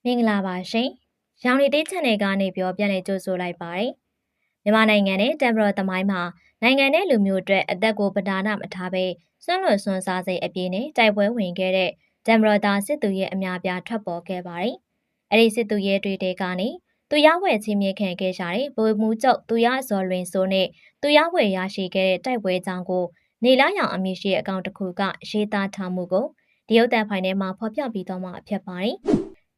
မင်္ဂလာပါရှင်။ရောင်ရီတေး channel ကနေပြန်လည်ကြိုဆိုလိုက်ပါတယ်။မြန်မာနိုင်ငံနဲ့တမ်ဘရော်သမိုင်းမှာနိုင်ငံနဲ့လူမျိုးအတွက်အသက်ကိုပဒါနမထားဘဲစွန့်လွတ်စွန့်စားစိတ်အပြည့်နဲ့တိုက်ပွဲဝင်ခဲ့တဲ့တမ်ဘရော်သားစစ်သူရဲ့အများပြားထွက်ပေါ်ခဲ့ပါတယ်။အဲဒီစစ်သူရဲ့တွေတဲကနေသူရဝဲချင်းမြင့်ခံခဲ့ကြတဲ့ဗိုလ်မှူးချုပ်သူရဇော်လွင်စိုးနဲ့သူရဝဲရရှိခဲ့တဲ့တိုက်ပွဲကြောင်းကိုနေလာရောင်အမည်ရှိတဲ့အကောင့်တစ်ခုကရေးသားထားမှုကိုဒီရုပ်သံဖိုင်ထဲမှာဖော်ပြပြီးတော့မှဖြစ်ပါတယ်။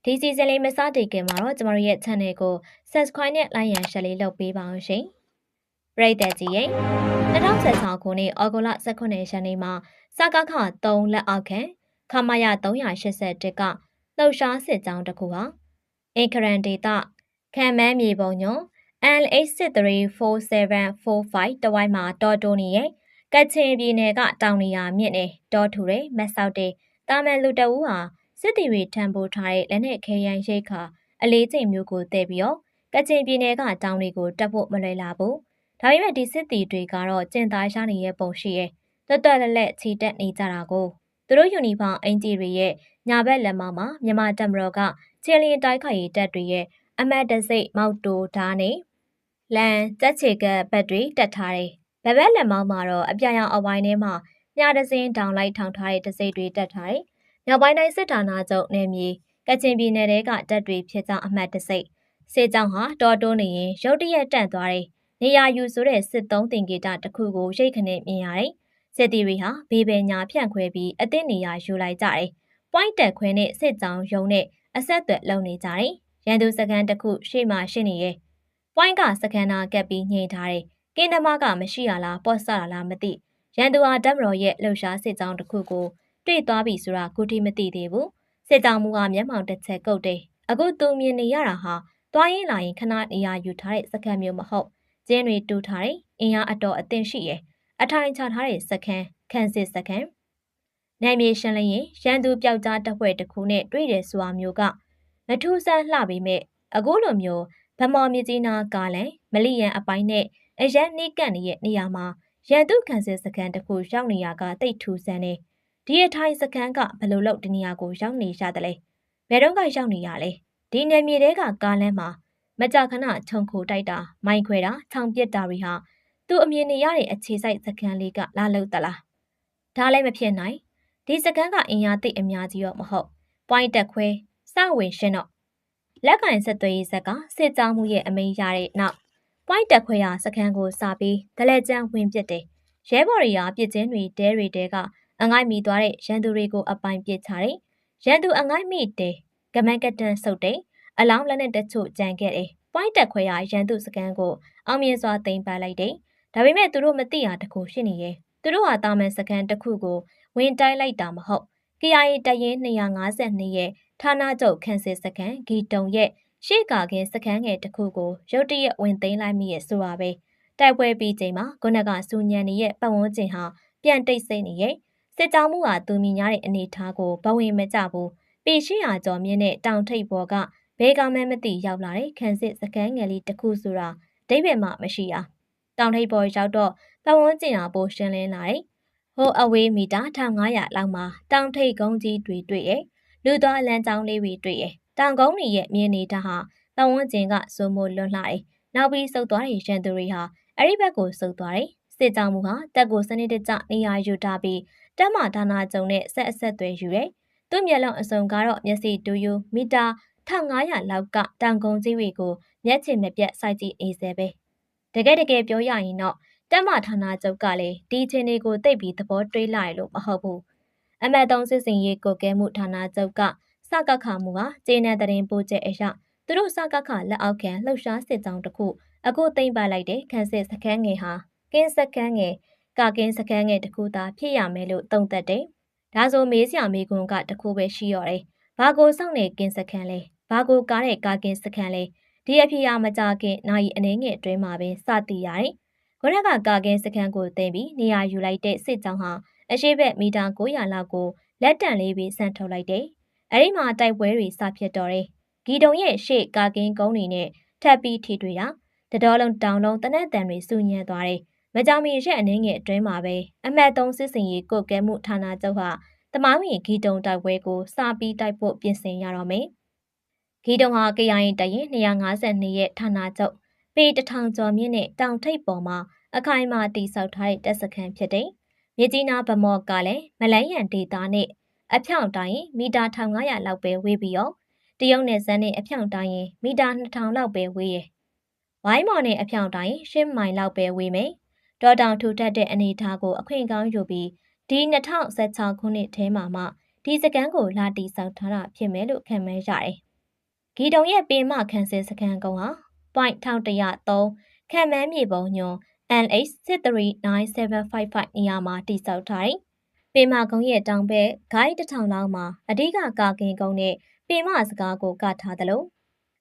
ဒီစီဇန်လေးမစတင်ခင်မှာတော့ကျမတို့ရဲ့ channel ကို subscribe နဲ့ like ရန် share လေးလုပ်ပေးပါအောင်ရှင်။ပရိသတ်ကြီးရဲ့2016ခုနှစ်ဩဂုတ်လ18ရက်နေ့မှာစကခ3လက်အောက်ခံခမာယ381ကလှုပ်ရှားစစ်ကြောင်းတစ်ခုဟာအင်ခရန်ဒေတာခံမန်းမြေပုံညွန် LH634745 တဝိုင်းမှာတော်တိုးနေရဲ့ကချင်ပြည်နယ်ကတောင်နေရာမြင့်နေတော်ထူတဲ့မက်ဆောက်တဲ့တာမန်လူတအူးဟာစစ်တီတွေထံပိုးထားတဲ့လက်နဲ့ခဲယမ်းရိတ်ခါအလေးချိန်မျိုးကိုတည်ပြီးတော့ကချင်ပြည်နယ်ကတောင်တွေကိုတက်ဖို့မလွယ်လာဘူး။ဒါပေမဲ့ဒီစစ်တီတွေကတော့ကျင်သားရှားနေတဲ့ပုံရှိရဲ့တွတ်တွတ်လက်လက်ချီတက်နေကြတာကိုသူတို့ယူနီဖောင်းအင်ဂျီတွေရဲ့ညာဘက်လက်မောင်းမှာမြန်မာတပ်မတော်ကချင်းလင်းတိုက်ခိုက်ရေးတပ်တွေရဲ့အမတ်တစိတ်မောက်တိုဓာတ်နဲ့လန်တက်ချေကဘက်တွေတက်ထားတယ်။ဘက်လက်မောင်းမှာတော့အပြရောင်အဝိုင်းထဲမှာညတစင်းတောင်လိုက်ထောင်ထားတဲ့တစိတ်တွေတက်ထားတယ်။နောက်ပိုင်းတိုင်းစစ်ဌာနချုပ်နယ်မြေကချင်ပြည်နယ်တဲကတပ်တွေဖြစ်ကြောင်းအမှတ်တစိတ်စစ်ကြောင်းဟာတော်တိုးနေရင်ရုတ်တရက်တန့်သွားတယ်။နေရာယူဆိုတဲ့စစ်သုံးတင်ကေတတစ်ခုကိုရိတ်ခနဲ့မြင်ရတယ်။စစ်တီတွေဟာဘေးပင်ညာဖြန့်ခွဲပြီးအသင့်နေရာယူလိုက်ကြတယ်။ပွိုင်းတက်ခွဲနဲ့စစ်ကြောင်းရုံနဲ့အဆက်အသွယ်လုံနေကြတယ်။ရန်သူစကန်တစ်ခုရှေ့မှာရှိနေရဲ့ပွိုင်းကစကန်နာကပ်ပြီးညှိထားတယ်။ကင်းသမားကမရှိရလားပေါ့ဆတာလားမသိ။ရန်သူဟာဓာတ်မတော်ရဲ့လှုပ်ရှားစစ်ကြောင်းတစ်ခုကိုတွေ့သွားပြီဆိုတာခုထိမသိသေးဘူး။စစ်ကြောင်းမူကမျက်မှောင်တစ်ချက်ကုတ်တယ်။အခုသူမြင်နေရတာဟာသွားရင်လာရင်ခဏနေရာယူထားတဲ့စကန်မျိုးမဟုတ်။ကျင်းတွေတူးထားတဲ့အင်အားအတော်အသင့်ရှိရဲ့။အထိုင်ချထားတဲ့စကန်ခန်းစစ်စကန်နိုင်မြေရှင်းလင်းရင်ရန်သူပျောက်ကြားတပ်ဖွဲ့တစ်ခုနဲ့တွေ့တယ်ဆိုတာမျိုးကမထူးဆန်းလှပေမဲ့အခုလိုမျိုးဗမော်မြကြီးနာကားလန်မလီယန်အပိုင်းနဲ့အရန်နှိကန့်နေတဲ့နေရာမှာရန်သူခန်းစစ်စကန်တစ်ခုရောက်နေရကတိတ်ထူးဆန်းနေဒီအထိုင်စကန်ကဘလို့လို့ဒီနေရာကိုရောက်နေရတယ်လေဘယ်တော့ကရောက်နေရလဲဒီနယ်မြေတဲကကားလမ်းမှာမကြခဏခြုံခိုတိုက်တာမိုင်းခွဲတာခြောင်ပစ်တာတွေဟာသူ့အမြင်နေရတဲ့အခြေစိုက်စကန်လေးကလာလို့တလားဒါလည်းမဖြစ်နိုင်ဒီစကန်ကအင်အားသိအများကြီးတော့မဟုတ်ပွိုင်းတက်ခွဲစဝင်ရှင်းတော့လက်ကင်ဆက်သွေးရေးဇက်ကစစ်ကြောင်းမှုရဲ့အမိန်ရတဲ့နောက်ပွိုင်းတက်ခွဲရစကန်ကိုစပြီးဒလက်ကျန်းဝင်ပစ်တယ်ရဲဘော်တွေကပြစ်ချင်းတွေတဲတွေတဲကအငိုက်မိသွားတဲ့ရန်သူတွေကိုအပိုင်ပစ်ချတယ်ရန်သူအငိုက်မိတယ်ကမန်းကတန်ဆုတ်တယ်အလောင်းလက်နဲ့တချို့ကြံခဲ့တယ်ပွိုင်းတက်ခွဲရရန်သူစကန်ကိုအောင်မြင်စွာသိမ်းပိုက်လိုက်တယ်ဒါပေမဲ့သူတို့မသိရတခုရှိနေရဲ့သူတို့ဟာတာမန်စကန်တစ်ခုကိုဝင်တိုက်လိုက်တာမဟုတ် KIA တရင်252ရဲ့ဌာနချုပ်ခန်းစစ်စကန်ဂီတုံရဲ့ရှေ့ကာကင်းစကန်ငယ်တစ်ခုကိုရုတ်တရက်ဝင်သိမ်းလိုက်မိရဲ့ဆိုတာပဲတိုက်ပွဲပြီးချိန်မှာခုနကစူညံနေရဲ့ပတ်ဝန်းကျင်ဟာပြန်တိတ်ဆိတ်နေရဲ့စစ်ကြောင်းမှုဟာသူမြင်ရတဲ့အနေထားကိုဘဝင်မကြဘူးပေ800ကျော်မြင့်တဲ့တောင်ထိပ်ပေါ်ကဘဲကောင်မဲမသိရောက်လာတဲ့ခန်းစစ်စကန်ငယ်လေးတစ်ခုဆိုတာဒိဗယ်မှမရှိရတောင်ထိပ်ပေါ်ရောက်တော့ပတ်ဝန်းကျင်ဟာပိုရှင်းလင်းလာတယ်ဟိုအဝေးမီတာ1500လောက်မှာတောင်ထိပ်ကုန်းကြီးတွေတွေ့ရဲ့လူသွားလမ်းကြောင်းလေးတွေတွေ့ရဲ့တောင်ကုန်းတွေရဲ့မြင်နေတာဟာပတ်ဝန်းကျင်ကစိုးမိုးလွတ်လှတယ်နောက်ပြီးစုပ်သွားတဲ့ရန်သူတွေဟာအဲ့ဒီဘက်ကိုစုပ်သွားတယ်စစ်ကြောင်းမူဟာတက်ကိုစနစ်တကျနေရာယူထားပြီးတက်မဌာနကျုံနဲ့ဆက်အဆက်သွဲယူရဲသူ့မျက်လုံးအစုံကတော့မျက်စိတူယူမီတာ1500လောက်ကတောင်ကုန်းကြီးတွေကိုမျက်ခြေမပြတ်စိုက်ကြည့်အေးစေပဲတကယ်ပြောရရင်တော့တက်မဌာနချုပ်ကလည်းဒီချင်းတွေကိုသိပ်ပြီးသဘောတွေးလိုက်လို့မဟုတ်ဘူးအမတ်သုံးစစ်စင်ရေးကိုကဲမှုဌာနချုပ်ကစကခမှုဟာကျေနပ်တဲ့ပို့ချက်အရာသူတို့စကခလက်အောက်ခံလှုပ်ရှားစစ်ကြောင်းတစ်ခုအခုသိမ့်ပါလိုက်တဲ့ခန်းစစ်စခန်းငယ်ဟာကင်းစခန်းငယ်ကကင်းစခန်းငယ်တစ်ခုသာဖြစ်ရမယ်လို့သုံးသပ်တယ်ဒါဆိုမေးစရာမေးခွန်းကတစ်ခုပဲရှိရော်တယ်ဘာကိုစောင့်နေကင်းစခန်းလဲဘာကိုကားတဲ့ကကင်းစခန်းလဲဒီအဖြစ်အမကြခင်နိုင်အနေငယ်အတွင်းမှာပဲစသိရတယ်ခုနကကာကင်းစခန်းကိုတင်ပြီးနေရာယူလိုက်တဲ့စစ်ကြောင်းဟာအရှိဘက်မီတာ900လောက်ကိုလက်တန့်လေးပြီးဆန်ထုတ်လိုက်တယ်။အဲဒီမှာတိုက်ပွဲတွေစဖြစ်တော့တယ်။ဂီတုံရဲ့ရှေ့ကာကင်းကုန်းတွေနဲ့ထပ်ပြီးထိတွေ့တာတတော်လုံးတောင်လုံးတနက်တန်တွေစူညံသွားတယ်။မကြောင်မီရက်အနေငယ်အတွင်းမှာပဲအမှတ်3စစ်စင်ရေးကိုကဲမှုဌာနချုပ်ဟာတမိုင်းဝင်ဂီတုံတိုက်ပွဲကိုစပြီးတိုက်ဖို့ပြင်ဆင်ရတော့မယ်။ ဂီတုံဟာ KIA တရင်252ရဲ့ဌာနချုပ်ပေ1000ကျော်မြင့်နဲ့တောင်ထိပ်ပေါ်မှာအခိုင်အမာတည်ဆောက်ထားတဲ့တပ်စခန်းဖြစ်တယ်။မြစ်ကြီးနားဗမော့ကလည်းမလန်းရန်ဒေသနဲ့အဖြောင့်တိုင်းမီတာ1500လောက်ပဲဝေးပြီးတော့တရုတ်နယ်စပ်နဲ့အဖြောင့်တိုင်းမီတာ2000လောက်ပဲဝေးရယ်။ဝိုင်းမော်နဲ့အဖြောင့်တိုင်း10မိုင်လောက်ပဲဝေးမယ်။ဒေါ်တောင်ထူထပ်တဲ့အနေအထားကိုအခွင့်ကောင်းယူပြီးဒီ2016ခုနှစ်ထဲမှာမှဒီစကန်ကိုလာတီဆောက်ထားတာဖြစ်မယ်လို့ခန့်မှန်းရတယ်။ဂီတုံရဲ့ပေမခန်းစဲစကန်ကုန်းဟာ.1103ခန့်မှန်းမြေပုံညွန် NH639755 နေရာမှာတိစောက်ထားတယ်။ပေမကုန်းရဲ့တောင်ဘက်ဂိုင်း1000လောက်မှာအဓိကကာကင်ကုန်းနဲ့ပေမစကားကိုကထားသလို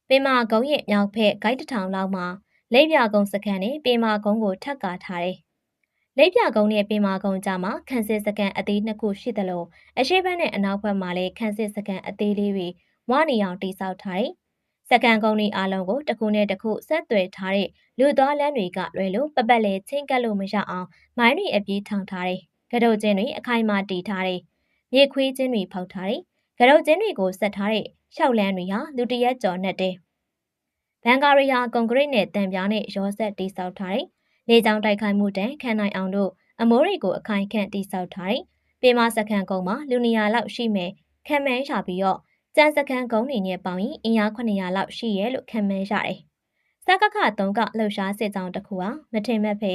ပေမကုန်းရဲ့မြောက်ဘက်ဂိုင်း1000လောက်မှာလိပ်ပြကုန်းစခန်းနဲ့ပေမကုန်းကိုထပ်ကာထားတယ်။လိပ်ပြကုန်းနဲ့ပေမကုန်းကြားမှာခန်းစစ်စကန်အသေးနှစ်ခုရှိသလိုအရှိတ်ဘက်နဲ့အနောက်ဘက်မှာလည်းခန်းစစ်စကန်အသေးလေးတွေဝါနေအောင်တိစောက်ထားတယ်။စကန်ကုန်းတွေအားလုံးကိုတစ်ခုနဲ့တစ်ခုဆက်သွယ်ထားတဲ့လူသွားလမ်းတွေကလွယ်လို့ပပတ်လဲချင်းကပ်လို့မရအောင်မိုင်းတွေအပြေးထောင်ထားတယ်။ကတုတ်ကျင်းတွေအခိုင်အမာတီထားတယ်။မြေခွေးကျင်းတွေဖောက်ထားတယ်။ကတုတ်ကျင်းတွေကိုဆက်ထားတဲ့ရှောက်လန်းတွေဟာလူတရက်ကျော်နဲ့တယ်။ဘန်ကာရီဟာကွန်ကရစ်နဲ့တံပြားနဲ့ရောဆက်တိစောက်ထားတယ်။လေကြောင်းတိုက်ခိုက်မှုတန်ခံနိုင်အောင်တို့အမိုးတွေကိုအခိုင်ခန့်တိစောက်ထားတယ်။ပေမစခန်းကုန်းမှာလူနေရာလောက်ရှိမယ်ခံမှန်းရပြီးတော့ကျန်းစခန်းကုန်းနေနဲ့ပေါင်းရင်အင်အား900လောက်ရှိရဲလို့ခံမှန်းရတယ်။စကခ3ကလှုပ်ရှားစစ်ကြောင်းတစ်ခုဟာမထင်မဲ့ဖေ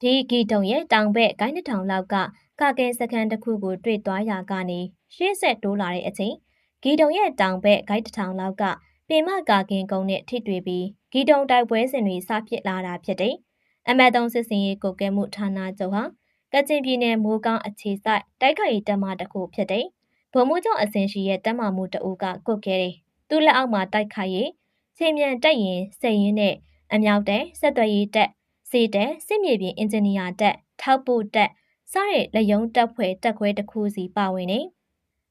ဒီဂီတုံရဲ့တောင်ဘက်ဂိုင်း1000လောက်ကကာကင်စခန်းတစ်ခုကိုတွေ့သွားရာကနေရှေ့ဆက်တိုးလာတဲ့အချိန်ဂီတုံရဲ့တောင်ဘက်ဂိုင်း1000လောက်ကပေမကာကင်ကုန်းနဲ့ထိတွေ့ပြီးဂီတုံတိုက်ပွဲစဉ်တွေစဖြစ်လာတာဖြစ်တယ်။အမတ်3စစ်စင်ရေးကိုကဲမှုဌာနချုပ်ဟာကချင်ပြည်နယ်မိုးကောင်းအခြေစိုက်တိုက်ခိုက်ရေးတပ်မတစ်ခုဖြစ်တယ်။ဗိုလ်မှူးချုပ်အစင်ရှိရဲ့တပ်မမှုတအူးကကုတ်ခဲ့တယ်။သူ့လက်အောက်မှာတိုက်ခိုက်ရေးချင်းမြန်တက်ရင်စိတ်ရင်းနဲ့အမြောက်တဲ့ဆက်သွယ်ရေးတက်စီတက်စစ်မြေပြင်အင်ဂျင်နီယာတက်ထောက်ပို့တက်စတဲ့လက်ယုံတက်ဖွဲ့တက်ခွဲတစ်ခုစီပါဝင်နေ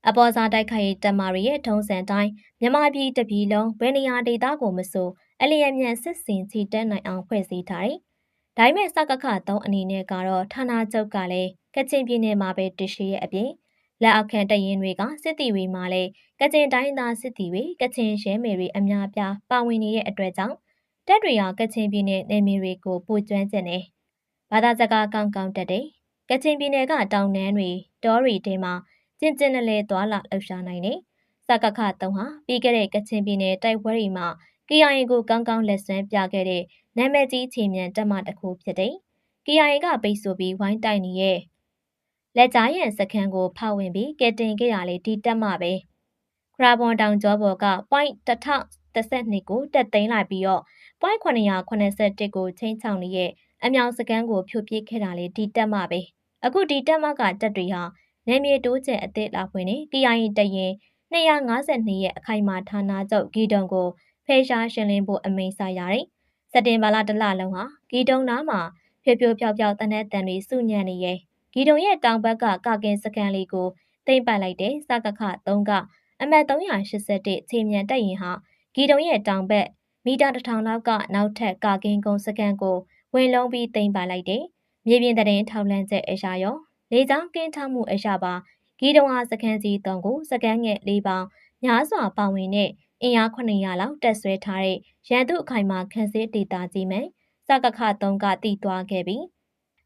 အပေါ်စားတိုက်ခိုက်ရေးတပ်မရီရဲ့ထုံးစံတိုင်းမြန်မာပြည်တပြည်လုံးဘယ်နေရာဒေသကိုမဆိုအလျင်မြန်စစ်စင်ချီတက်နိုင်အောင်ဖွဲ့စည်းထားတယ်။ဒါပေမဲ့စကခ3အနေနဲ့ကတော့ဌာနချုပ်ကလည်းကချင်ပြည်နယ်မှာပဲတရှိရဲ့အပြင်လက်အောက်ခံတရင်တွေကစစ်တီတွေမှာလည်းကချင်တိုင်းသားစစ်တီတွေကချင်ရဲမေတွေအများပြားပါဝင်နေတဲ့အတွက်ကြောင့်တပ်တွေဟာကချင်ပြည်နယ်နယ်မြေတွေကိုပိုကျွမ်းကျင်နေဘာသာစကားကောင်းကောင်းတက်တယ်။ကချင်ပြည်နယ်ကတောင်တန်းတွေတောတွေထဲမှာကျင်ကျင်လဲသွားလာလှုပ်ရှားနိုင်တယ်။စကခ3ဟာပြီးခဲ့တဲ့ကချင်ပြည်နယ်တိုက်ပွဲတွေမှာ KIA ကိုကောင်းကောင်းလက်ဆွဲပြခဲ့တဲ့နာမည်ကြီးချေမြန်တပ်မတစ်ခုဖြစ်တယ်။ KIA ကပိတ်ဆို့ပြီးဝိုင်းတိုက်နေတဲ့လက်ကြားရန်စခန်းကိုဖောက်ဝင်ပြီးကဲတင်ခဲ့ရလေဒီတက်မပဲခရာဘွန်တောင်ကျောပေါ်က .1012 ကိုတက်သိမ်းလိုက်ပြီးတော့.981ကိုချင်းချောင်းရဲ့အမြောင်စကန်ကိုဖြိုပြစ်ခဲ့တာလေဒီတက်မပဲအခုဒီတက်မကတက်တွေဟာနယ်မြေတိုးကျအသစ်လာဖွင့်နေ KIA တရင်252ရဲ့အခိုင်အမာဌာနချုပ်ဂီတုံကိုဖေရှားရှင်းလင်းဖို့အမိန့်စာရတယ်စက်တင်ဘာလတစ်လလုံးဟာဂီတုံနားမှာဖြိုဖြိုဖြောက်ဖြောက်တနက်တန်တွေစုညံ့နေရဲ့ဂီတုံရဲ့တောင်ဘက်ကကာကင်စကန်လေးကိုသိမ့်ပတ်လိုက်တဲ့စကခ3ကအမှတ်381ခြေမြန်တက်ရင်ဟာဂီတုံရဲ့တောင်ဘက်မီတာ1000လောက်ကနောက်ထပ်ကာကင်ကုန်းစကန်ကိုဝင်လုံးပြီးသိမ့်ပတ်လိုက်တယ်။မြေပြင်သတင်းထောက်လန့်ချက်အရာရောလေကြောင်းကင်းထောက်မှုအရာပါဂီတုံဟာစကန်ကြီး3ကိုစကန်ငယ်4ပေါင်းများစွာပါဝင်တဲ့အင်အား900လောက်တက်ဆွဲထားတဲ့ရန်သူအခိုင်မာခန်းစစ်ဒေတာကြီးမယ်စကခ3ကတည်သွားခဲ့ပြီ။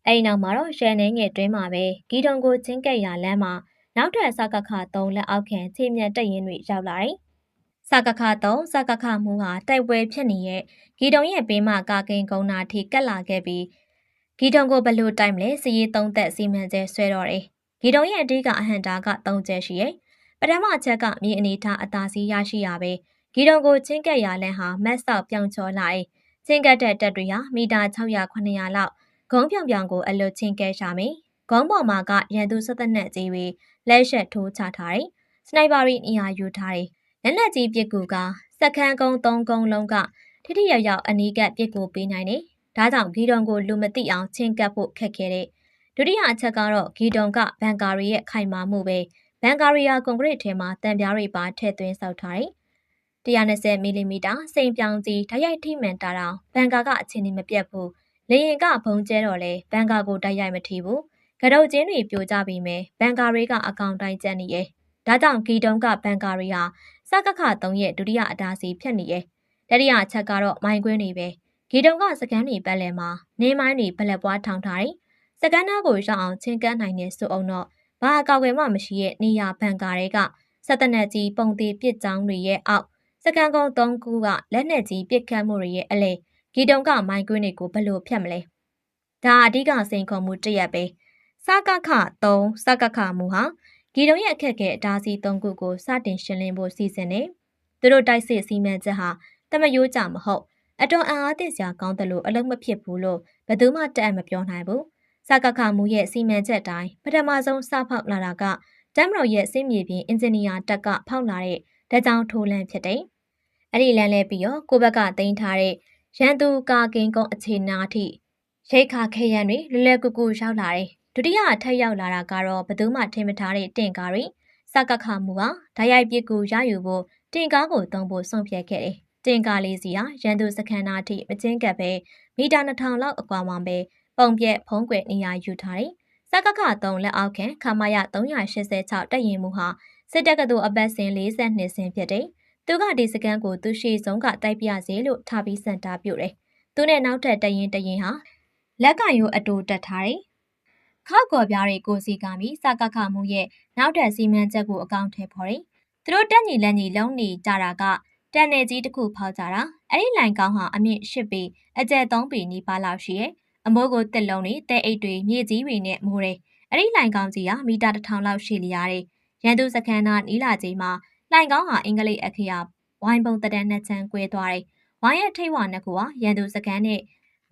အဲဒီနောက်မှာတော့ရှယ်နေငယ်တွင်းမှာပဲဂီတုံကိုချင်းကပ်ရလမ်းမှာနောက်ထပ်စကခ3လက်အောက်ခံခြေမြန်တက်ရင်တွေရောက်လာတယ်။စကခ3စကခမှုဟာတိုက်ပွဲဖြစ်နေတဲ့ဂီတုံရဲ့ဘေးမှာကာကင်ကုန်းနာထိကတ်လာခဲ့ပြီးဂီတုံကိုဘလို့တိုင်မလဲစီရေး3သက်စီမံကျဲဆွဲတော့တယ်။ဂီတုံရဲ့အဓိကအဟန်တာက3ကျဲရှိရဲ့။ပထမအချက်ကမြေအနေထားအသာစီးရရှိရပဲဂီတုံကိုချင်းကပ်ရလမ်းဟာမတ်ဆောက်ပြောင်းချောလာတယ်။ချင်းကပ်တဲ့တက်တွေဟာမီတာ600-900လောက်ဂုံးပြောင်ပြောင်ကိုအလွတ်ချင်းကဲရှာမယ်။ဂုံးပေါ်မှာကရန်သူစသက်နက်ကြီးတွေလက်ရှက်ထိုးချထားတယ်။စနိုက်ပါရီနေရာယူထားတယ်။လက်နက်ကြီးပစ်ကူကစခန်းကုန်း3ကုန်းလုံးကထိထိရောက်ရောက်အနီးကပ်ပစ်ကူပေးနိုင်တယ်။ဒါကြောင့်ဂီတုံကိုလူမသိအောင်ချင်းကပ်ဖို့ခက်ခဲတဲ့ဒုတိယအချက်ကတော့ဂီတုံကဘန်ကာရီရဲ့ခိုင်မာမှုပဲဘန်ကာရီယာကွန်ကရစ်ထဲမှာတံပြားတွေပါထည့်သွင်းဆောက်ထားတယ်။120မီလီမီတာစိန်ပြောင်ကြီးဓာတ်ရိုက်ထိမှန်တာတောင်ဘန်ကာကအချင်းကြီးမပြတ်ဘူး။လေရင်ကဘုံကျဲတော့လေဘန်ကာကိုဓာတ်ရိုက်မထိဘူး။ကတုတ်ကျင်းတွေပြိုကျပြီးမယ်ဘန်ကာတွေကအကောင်တိုင်းကျန်နေရဲ့။ဒါကြောင့်ဂီတုံကဘန်ကာရီဟာ စကခ3ရဲ့ဒုတိယအတားစီဖြစ်နေရဲ့တတိယအချက်ကတော့မိုင်းကွင်းတွေပဲဂီတုံကစကန်တွေပတ်လည်မှာနေမိုင်းတွေဘလက်ပွားထောင်ထားတယ်စကန်သားကိုရောက်အောင်ချင်းကန်းနိုင်တဲ့ဆိုအောင်တော့ဘာအကောက်ွယ်မှမရှိရဲ့နေရဘန်ကာတွေကစက်တနက်ကြီးပုံသေးပစ်ချောင်းတွေရဲ့အောက်စကန်ကုန်း3ခုကလက်နက်ကြီးပစ်ခတ်မှုတွေရဲ့အလဲဂီတုံကမိုင်းကွင်းတွေကိုဘလို့ဖြတ်မလဲဒါအဓိကစိန်ခေါ်မှုတစ်ရက်ပဲစကခ3စကခမူဟာဂီတုံရဲ့အခက်အခဲအတားစီ3ခုကိုစတင်ရှင်းလင်းဖို့စီစဉ်နေသူတို့တိုက်စစ်စီမံချက်ဟာတမယိုးကြမဟုတ်အတော်အံ့အားသင့်စရာကောင်းတယ်လို့အလုံးမဖြစ်ဘူးလို့ဘယ်သူမှတတ်အပ်မပြောနိုင်ဘူးစကခမူရဲ့စီမံချက်တိုင်းပထမဆုံးစဖောက်လာတာကတမ်မတော်ရဲ့စစ်မြေပြင်အင်ဂျင်နီယာတက်ကဖောက်လာတဲ့ဓာတ်ကြောင်ထိုးလန့်ဖြစ်တယ်အဲ့ဒီလမ်းလဲပြီးတော့ကိုဘက်ကတင်ထားတဲ့ရန်သူကာကင်ကုန်းအခြေနာအထိရိတ်ခါခဲရန်တွေလွယ်လွယ်ကူကူရောက်လာတယ်ဒုတိယထပ်ရောက်လာတာကတော့ဘယ်သူမှထင်မထားတဲ့တင့်ကားတွေစကခမူဟာဓာတ်ရိုက်ပစ်ကူရယူဖို့တင်ကားကိုသုံးဖို့ဆုံးဖြတ်ခဲ့တယ်တင်ကားလေးစီဟာရန်သူစခန်းသားအထိမချင်းကပ်ပဲမီတာ2000လောက်အကွာမှာပဲပုံပြက်ဖုံးကွယ်နေရာယူထားတယ်စကခ3လက်အောက်ခံခမာယ386တက်ရင်မှုဟာစစ်တပ်ကတူအပတ်စဉ်42ဆင်းဖြစ်တယ်သူကဒီစကန်ကိုသူရှိဆုံးကတိုက်ပြစေလို့ထားပြီးစံတာပြုတယ်သူနဲ့နောက်ထပ်တရင်ဟာလက်ကင်ရိုးအတူတက်ထားတယ်ခောက်ကော်ပြားတွေကိုစီကပြီးစကခမှုရဲ့နောက်ထပ်စီမံချက်ကိုအကောင့်ထဲပေါ်တယ်သူတို့တက်ညီလက်ညီလုံးနေကြတာကတန်နယ်ကြီးတစ်ခုဖောက်ကြတာအဲ့ဒီလိုင်ကောင်းဟာအမြင့်10ပေအကျယ်3ပေနီးပါးလောက်ရှိရဲ့အမိုးကိုတက်လုံးတွေတဲအိတ်တွေမြေကြီးတွေနဲ့မိုးတယ်အဲ့ဒီလိုင်ကောင်းကြီးဟာမီတာ1000လောက်ရှိလျားတယ်ရန်သူစခန်းသားနီးလာချိန်မှာလိုင်ကောင်းဟာအင်္ဂလိပ်အခရာဝိုင်းပုံတဒန်းနှစ်ချမ်းကွဲသွားတယ်ဝိုင်းရဲ့ထိပ်ဝါနှစ်ခုဟာရန်သူစခန်းနဲ့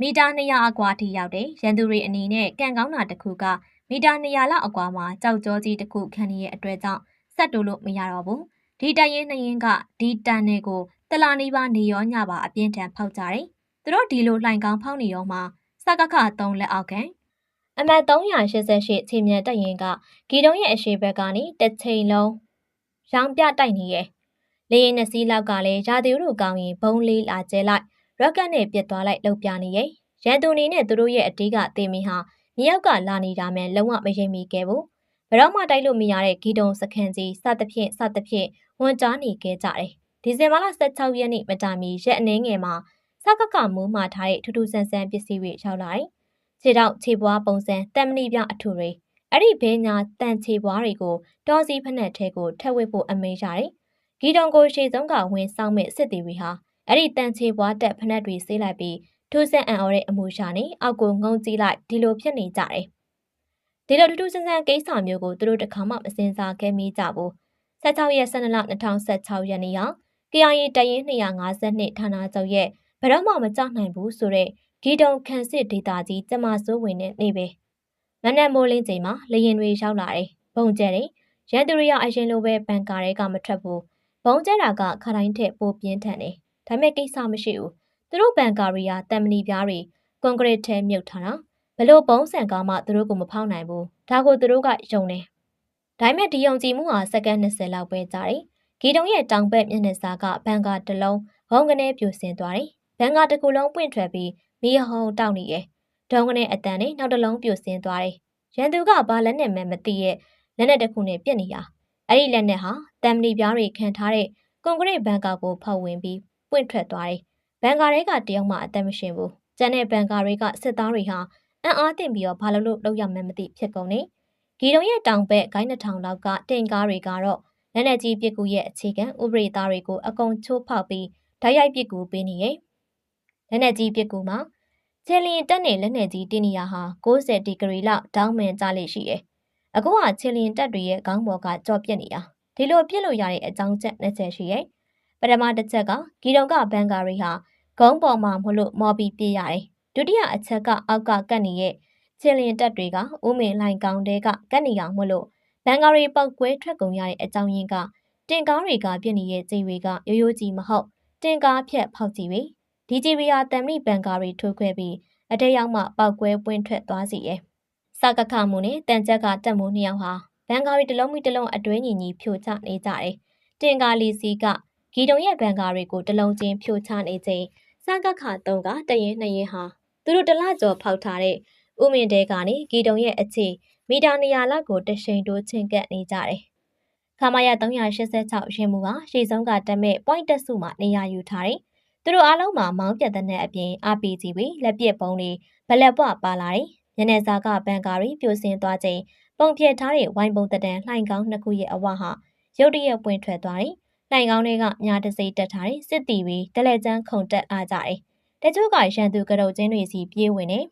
မီတာ200အကွာထိရောက်တယ်ရန်သူတွေအနေနဲ့ကန်ကောင်းတာတစ်ခုကမီတာ200လောက်အကွာမှာကြောက်ကြောကြီးတစ်ခုခံရတဲ့အတွက်ကြောင့်ဆက်တိုးလို့မရတော့ဘူးဒီတရင်နှရင်ကဒီတန်နဲ့ကိုတလာနီးပါးနေရောညပါအပြင်းထန်ဖောက်ကြတယ်သူတို့ဒီလိုလှိုင်ကောင်းဖောက်နေရောမှာစကခ3လက်အောက်ခံအမှတ်388ချိန်မြန်တက်ရင်ကဂီတုံးရဲ့အရှိဘက်ကနေတစ်ချိန်လုံးရောင်ပြတိုက်နေရဲ့လေရင်နှစ်စီးလောက်ကလည်းရာသီဥတုကောင်းရင်ဘုံလေးလာကျဲလိုက်ရော့ကတ်နဲ့ပြစ်သွားလိုက်လှုပ်ပြနေရဲ့ရန်သူနေနဲ့သူတို့ရဲ့အတီးကတေမင်းဟာမြေရောက်ကလာနေတာမှလုံးဝမရင်မိခဲ့ဘူးဘယ်တော့မှတိုက်လို့မရတဲ့ဂီတုံစခန်းကြီးစသဖြင့်ဝန်ကြားနေခဲ့ကြတယ်ဒီဇင်ဘာလ16ရက်နေ့မတိုင်မီရက်အနည်းငယ်မှာစကကမိုးမှာထားတဲ့ထူးထူးဆန်းဆန်းပစ္စည်းတွေရောက်လာတယ်ခြေထောက်ခြေပွားပုံစံတမ်မဏိပြအထူတွေအဲ့ဒီဘေးညာတန်ခြေပွားတွေကိုတောစီဖက်နှက်ထဲကိုထက်ဝစ်ဖို့အမေးရတယ်ဂီတုံကိုရှေဆုံးကဝင်ဆောင်မဲ့စစ်တီတွေဟာအဲ့ဒီတန်ခြေပွားတက်ဖက်နှက်တွေဆေးလိုက်ပြီးထူးဆန်းအံ့ဩတဲ့အမှုရှာနေအောက်ကိုငုံကြည့်လိုက်ဒီလိုဖြစ်နေကြတယ်ဒီလိုထူးထူးဆန်းဆန်းကိစ္စမျိုးကိုသူတို့တစ်ခါမှမစင်စားခဲ့မိကြဘူး16ရက်12လ2016ရက်နေ့ဟာ KIA တရင်252ဌာနချုပ်ရဲ့ဘယ်တော့မှမကြောက်နိုင်ဘူးဆိုတဲ့ဂီတုံခန့်စစ်ဒေတာကြီးကျမစိုးဝင်တဲ့နေ့ပဲမနက်မိုးလင်းချိန်မှာလေရင်တွေရောက်လာတယ်ဘုံကျဲတယ်ရန်သူတွေကအရင်လိုပဲဘန်ကာတွေကမထွက်ဘူးဘုံကျဲတာကခါတိုင်းထက်ပိုပြင်းထန်တယ်ဒါပေမဲ့ကိစ္စမရှိဘူးသူတို့ဘန်ကာတွေကတမ်မဏိပြားတွေကွန်ကရစ်ထဲမြုပ်ထားတာဘလို့ဘုံဆန်ကားမှသူတို့ကိုမဖောက်နိုင်ဘူးဒါကိုသူတို့ကယုံတယ်ဒါပေမဲ့ဒီယုံကြည်မှုဟာစက္ကန့်20လောက်ပဲကြာတယ်ဂီတုံရဲ့တောင်ဘက်မျက်နှာစာကဘန်ကာတစ်လုံးဘုံကနေပြိုဆင်းသွားတယ်ဘန်ကာတစ်ခုလုံးပွင့်ထွက်ပြီးမီးဟုံတောက်နေရဲ့ဒုံကနေအတန်နဲ့နောက်တစ်လုံးပြိုဆင်းသွားတယ်ရန်သူကဘာလက်နဲ့မှမသိရဲ့လက်နဲ့တစ်ခုနဲ့ပြစ်နေတာအဲ့ဒီလက်နဲ့ဟာတမ်မဏိပြားတွေခံထားတဲ့ကွန်ကရစ်ဘန်ကာကိုဖောက်ဝင်ပြီးပွင့်ထွက်သွားတယ်ဘန်ကာတွေကတယောက်မှအသက်မရှင်ဘူးကျန်တဲ့ဘန်ကာတွေကစစ်သားတွေဟာအံ့အားသင့်ပြီးတော့ဘာလို့လုပ်ရမှန်းမသိဖြစ်ကုန်နေဂီတုံရဲ့တောင်ဘက်ဂိုင်း2000လောက်ကတင်ကားတွေကတော့လက်နက်ကြီးပစ်ကူရဲ့အခြေခံဥပဒေသားတွေကိုအကုန်ချိုးဖောက်ပြီးဓာတ်ရိုက်ပစ်ကူပေးနေရဲ့လက်နက်ကြီးပစ်ကူမှာချေလင်တက်နဲ့လက်နက်ကြီးတင်းနေရဟာ90ဒီဂရီလောက်တောင်းမှန်ကြလိမ့်ရှိရဲ့အခုကချေလင်တက်တွေရဲ့ခေါင်းပေါ်ကကြော်ပြက်နေတာဒီလိုပြစ်လို့ရတဲ့အကြောင်းချက်နဲ့ချက်ရှိရဲ့ပထမတစ်ချက်ကဂီတုံကဘန်ကာတွေဟာဂုံးပေါ်မှာမလို့မော်ပြီးပြရတယ်ဒုတိယအချက်ကအောက်ကကတ်နေရဲ့ချေလင်တက်တွေကဦးမင်လိုင်ကောင်းတဲကကတ်နေအောင်မလို့ဘန်ကာရီပောက်ကွဲထွက်ကုန်ရတဲ့အကြောင်းရင်းကတင်ကားတွေကပြည့်နေတဲ့ခြေတွေကရိုးရိုးကြီးမဟုတ်တင်ကားဖြက်ဖောက်ကြည့်ပြီဒီခြေတွေဟာတမ်မဏိဘန်ကာရီထိုးခွဲပြီးအတဲရောက်မှပောက်ကွဲပွင့်ထွက်သွားစီရဲ့စကခမှုနဲ့တန်ချက်ကတက်မှုနှစ်ယောက်ဟာဘန်ကာရီတစ်လုံးမိတစ်လုံးအတွဲညီညီဖြိုချနေကြတယ်တင်ကားလီစီကဂီတုံရဲ့ဘန်ကာတွေကိုတစ်လုံးချင်းဖြိုချနေချိန်စကခ3ကတရင်2ရင်ဟာသူတို့တလကျော်ဖောက်ထားတဲ့ဥမင်တဲကနေဂီတုံရဲ့အခြေမီတာ200လောက်ကိုတရှိန်တိုးချင်းကပ်နေကြတယ်ခ မရ386ရင်မှုကရှေ့ဆုံးကတက်မဲ့ point တက်စုမှာနေရာယူထားတယ်။သူတို့အားလုံးမှာမောင်းပြတဲ့တဲ့အပြင် RPG တွေလက်ပစ်ပုံးတွေဘလက်ပွားပါလာတယ်။ညနေစာကဘန်ကာတွေပြိုဆင်းသွားချိန်ပုံပြထားတဲ့ဝိုင်းပုံတန်လှိုင်ကောင်းနှစ်ခုရဲ့အဝဟာရုတ်တရက်ပွင့်ထွက်သွားတယ်။လှိုင်ကောင်းတွေကမြားတစိတက်ထားတဲ့စစ်တီတွေတလက်ကျန်းခုန်တက်အားကြတယ်။တချို့ကရန်သူကရုတ်ချင်းတွေစီပြေးဝင်တယ်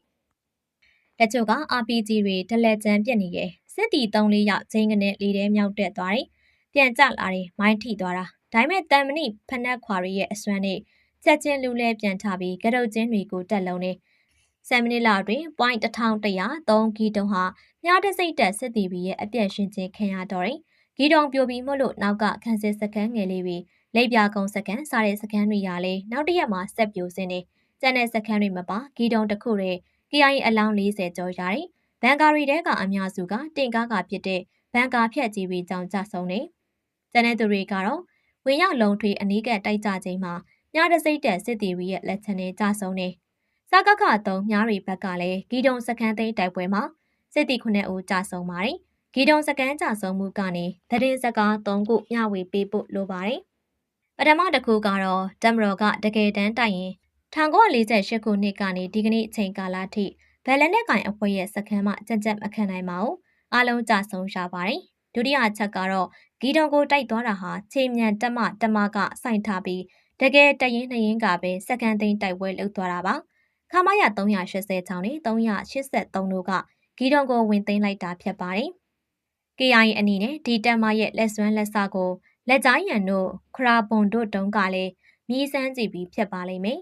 ။တချို့က RPG တွေတလက်ကျန်းပြက်နေတယ်။စစ်တီ3-4ယောက်ချင်းကနေလေထဲမြောက်တက်သွားတယ်။ပြန်ကျလာတယ်မိုင်းထိသွားတာဒါပေမဲ့တန်မဏိဖနက်ခွာရီရဲ့အစွမ်းနဲ့ချက်ချင်းလူလဲပြန်ထားပြီးကရုတ်ချင်းတွေကိုတက်လုံးနေ10မိနစ်လောက်တွင် point 1103ဂီတုံဟာမြားတစိတ်တက်စစ်တီဘီရဲ့အပြည့်ရှင်ချင်းခံရတော့တယ်ဂီတုံပြိုပြီးမို့လို့နောက်ကခန်းစစ်စကန်ငယ်လေးတွေလိပ်ပြကုံစကန်စားတဲ့စကန်တွေရလဲနောက်တစ်ရက်မှာဆက်ပြိုစင်းနေကျန်တဲ့စကန်တွေမပါဂီတုံတစ်ခုတည်း KI အလောင်း40ကျော်ရတယ်ဘန်ကာရီတဲကအများစုကတင်ကားကဖြစ်တဲ့ဘန်ကာဖြက်ကြီးပြီးကြောင်ကြဆုံးနေကျန်တဲ့သူတွေကတော့ဝင်ရောက်လုံထွေအနီးကတိုက်ကြချိန်မှာမြားတစိတ်တက်စစ်တီရီရဲ့လက်ချက်နဲ့ကြဆုံးနေစကခ3မြားရီဘက်ကလည်းဂီတုံစကန်သိမ်းတိုက်ပွဲမှာစစ်တီ9ဦးကြဆုံးပါတယ်ဂီတုံစကန်ကြဆုံးမှုကနေသတင်းစကား3ခုမျှဝေပေးဖို့လိုပါတယ်ပထမတစ်ခုကတော့တမတော်ကတကယ်တမ်းတိုက်ရင်1948ခုနှစ်ကနေဒီကနေ့အချိန်ကာလထိဗယ်လက်နဲ့ကင်အဖွဲ့ရဲ့စခန်းမှကြက်မခံနိုင်ပါဘူးအားလုံးကြဆုံးရပါတယ်ဒုတိယချက်ကတော့ဂီတုံကိုတိုက်သွားတာဟာချိန်မြန်တမကစိုင်ထားပြီးတကယ်တရင်နှရင်ကပဲစကန်သိန်းတိုက်ပွဲလုပ်သွားတာပါခမာရ380ချောင်းနဲ့383တို့ကဂီတုံကိုဝင်သိမ်းလိုက်တာဖြစ်ပါတယ် KI အနေနဲ့ဒီတက်မရဲ့လက်စွမ်းလက်စကိုလက်ကြားရန်တို့ခရာပွန်တို့တုံးကလည်းမြည်စမ်းကြည့်ပြီးဖြစ်ပါလိမ့်မယ်